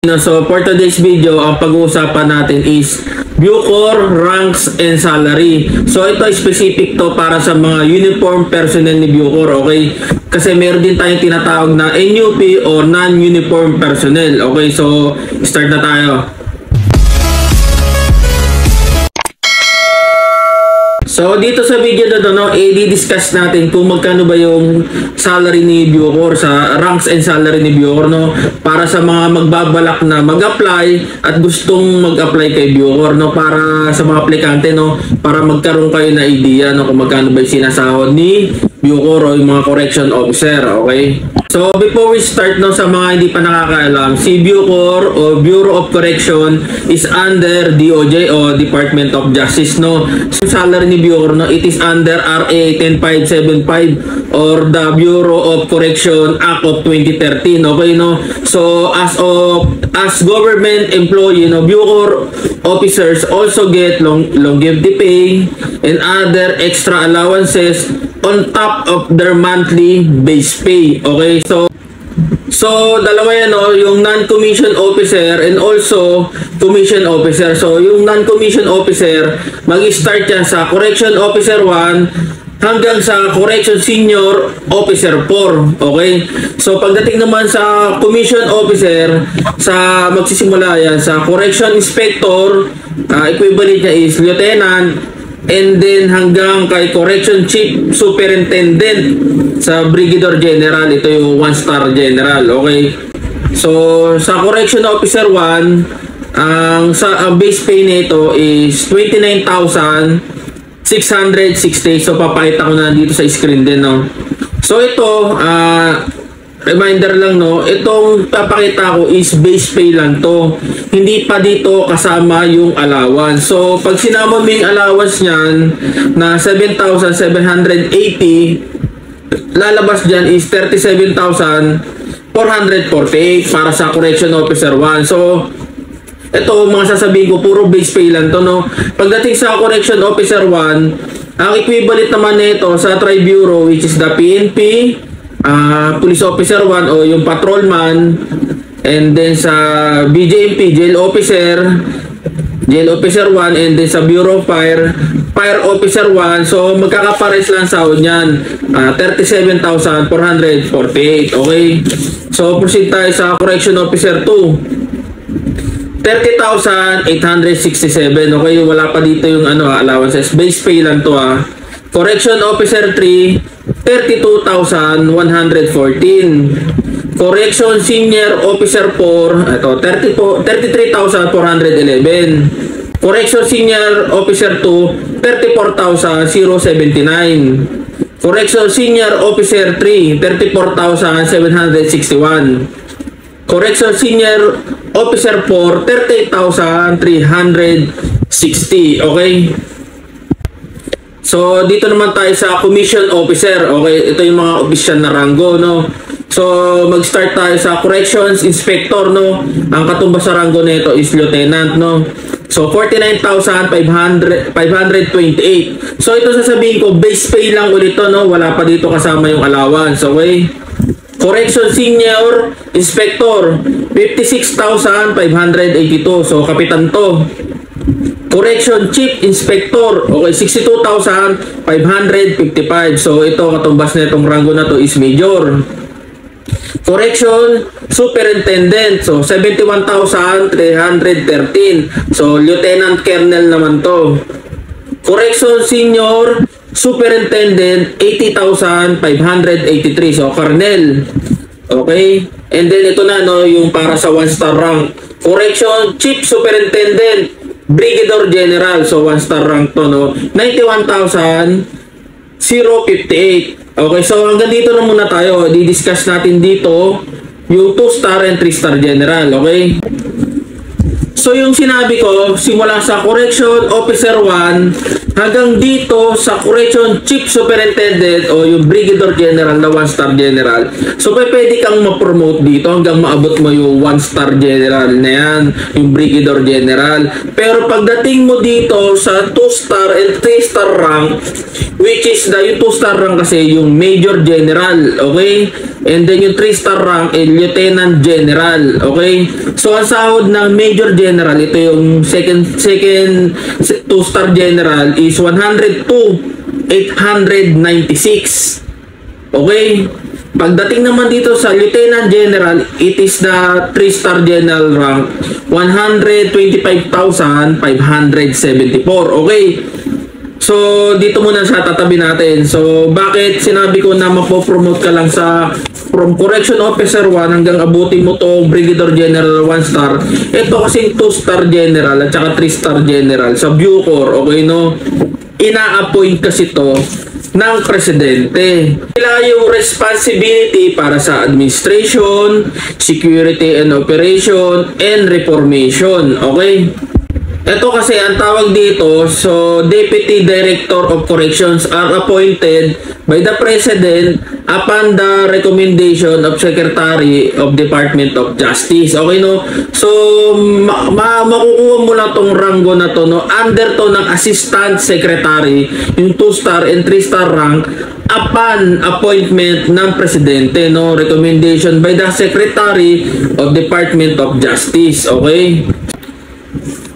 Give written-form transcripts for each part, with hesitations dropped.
So for today's video, ang pag-uusapan natin is Bucor ranks and salary. So ito specific to para sa mga uniform personnel ni Bucor, okay? Kasi meron din tayong tinatawag na NUP o non-uniform personnel. Okay, so start na tayo. So dito sa video na to, i-discuss natin kung magkano ba yung salary ni Bucor, sa ranks and salary ni Bucor, no? Para sa mga magbabalak na mag-apply at gustong mag-apply kay Bucor, no? Para sa mga aplikante, no? Para magkaroon kayo na idea, no? Kung magkano ba yung sinasahod ni Bucor o yung mga correction officer, okay? So before we start, no, sa mga hindi pa nakakaalam, si Bucor o Bureau of Correction is under DOJ o Department of Justice, no? So salary ni Bucor, no, it is under RA 10575 or the Bureau of Correction Act of 2013, okay, no? So as government employee, no, Bucor officers also get longevity pay and other extra allowances on top of their monthly base pay, okay? So dalawa yan, no? Yung non-commissioned officer and also commission officer. So yung non-commissioned officer, mag-start yan sa correction officer 1 hanggang sa correction senior officer 4, okay? So pagdating naman sa commission officer, sa magsisimula yan sa correction inspector, equivalent niya is lieutenant, and then hanggang kay correction chief superintendent sa brigadier general, ito yung 1-star general, okay? So sa correction officer 1, ang base pay nito is 29,660. So papakita ko na dito sa screen din, no? So ito, reminder lang, no, itong papakita ko is base pay lang to, hindi pa dito kasama yung allowance. So pag sinama mo yung allowance niyan na 7,780, lalabas dyan is 37,448 para sa correction officer 1. So ito, mga sasabihin ko, puro base pay lang to, no? Pagdating sa correction officer 1, ang equivalent naman nito sa Tri-Bureau, which is the PNP, police officer 1 o yung patrolman, and then sa BJMP, jail officer 1, and then sa Bureau of Fire officer 1. So magkakapares lang sahod niyan, 37,448, okay? So proceed tayo sa correction officer 2, 30,867, okay? Wala pa dito yung allowances, base pay lang to, Correction officer 3, 32,114. Correction senior officer 4, ito 33,411. Correction senior officer 2, 34,079. Correction senior officer 3, 34,761. Correction senior officer 4, 38,360, okay? So dito naman tayo sa commission officer, okay? Ito yung mga opisyal na ranggo, no? So mag-start tayo sa corrections inspector, no? Ang katumbas sa ranggo nito is lieutenant, no? So 49,528. So ito sasabihin ko, base pay lang ulit to, no? Wala pa dito kasama yung allowance, okay? Correction senior inspector 56,582. So kapitan to. Correction chief inspector, okay, 62,555. So ito, katumbas na itong rango na to is major. Correction superintendent, so 71,313. So lieutenant colonel naman to. Correction senior superintendent 80,583. So colonel, okay? And then ito na, no, yung para sa 1-star rank. Correction chief superintendent brigadier general, so 1-star rank to, no, 91,058. Okay, so hanggang dito na muna tayo. Di-discuss natin dito yung 2-star and 3-star general, okay? So yung sinabi ko, simula sa correction officer 1 hanggang dito sa correction chief superintendent o yung brigadier general na 1-star general. So pwede kang ma-promote dito hanggang maabot mo yung 1-star general na yan, yung brigadier general. Pero pagdating mo dito sa 2-star and 3-star rank, which is yung 2-star rank kasi yung major general, okay? And then yung 3-star rank ay Lieutenant General. Okay? So ang sahod ng Major General, ito yung second 2-star General is 102,896. Okay? Pagdating naman dito sa Lieutenant General, it is the 3-star General rank, 125,574. Okay? So, dito muna sa tatabi natin. So, bakit sinabi ko na mapopromote ka lang sa from Correction Officer 1 hanggang abutin mo to Brigadier General 1-star? Ito kasing 2-star General at saka 3-star General sa Bucor. Okay, no? Ina-appoint kasi to ng presidente. Sila yung responsibility para sa administration, security and operation, and reformation. Okay? Ito kasi ang tawag dito, so Deputy Director of Corrections are appointed by the President upon the recommendation of Secretary of Department of Justice. Okay, no? So, makukuha mo na tong ranggo na to, no? Under to ng Assistant Secretary, yung 2-star and 3-star rank, upon appointment ng Presidente, no? Recommendation by the Secretary of Department of Justice. Okay?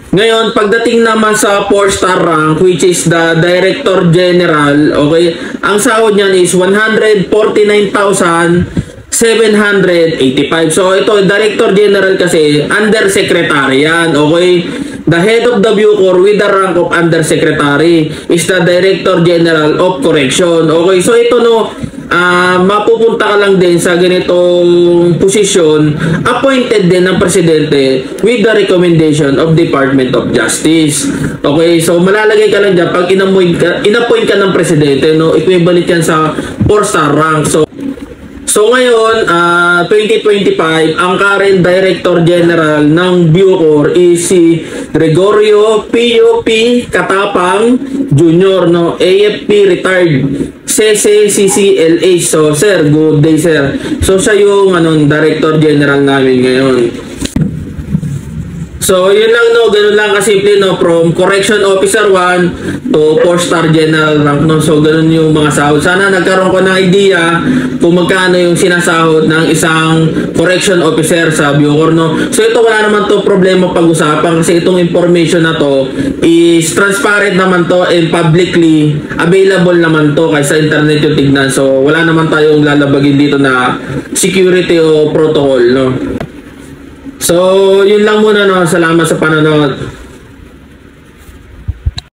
Ngayon, pagdating naman sa 4-star rank, which is the Director General, okay, ang sahod niyan is 149,785. So, ito, Director General kasi, Under Secretary yan, okay? The head of the Bucor with the rank of Under Secretary is the Director General of Correction. Okay, so ito, no, mapupunta ka lang din sa ganitong posisyon appointed din ng presidente with the recommendation of Department of Justice. Okay, so malalagay ka lang dyan pag inappoint ka ng presidente, no, equivalent yan sa 4-star rank. So ngayon, 2025, ang current Director General ng Bucor is si Gregorio P.O.P. Katapang Jr., no? AFP retired, CCCLH. So sir, good day sir. So siya yung Director General namin ngayon. So, yun lang, no, ganun lang kasimple, no, from Correction Officer 1 to 4-star General rank, no. So, ganun yung mga sahod. Sana nagkaroon ko ng idea kung magkano yung sinasahod ng isang Correction Officer sa Bucor, no. So, ito wala naman to problema pag-usapan kasi itong information na to is transparent naman to and publicly available naman to kaysa internet yung tignan. So, wala naman tayong lalabagin dito na security o protocol, no. So, yun lang muna, no. Salamat sa panonood.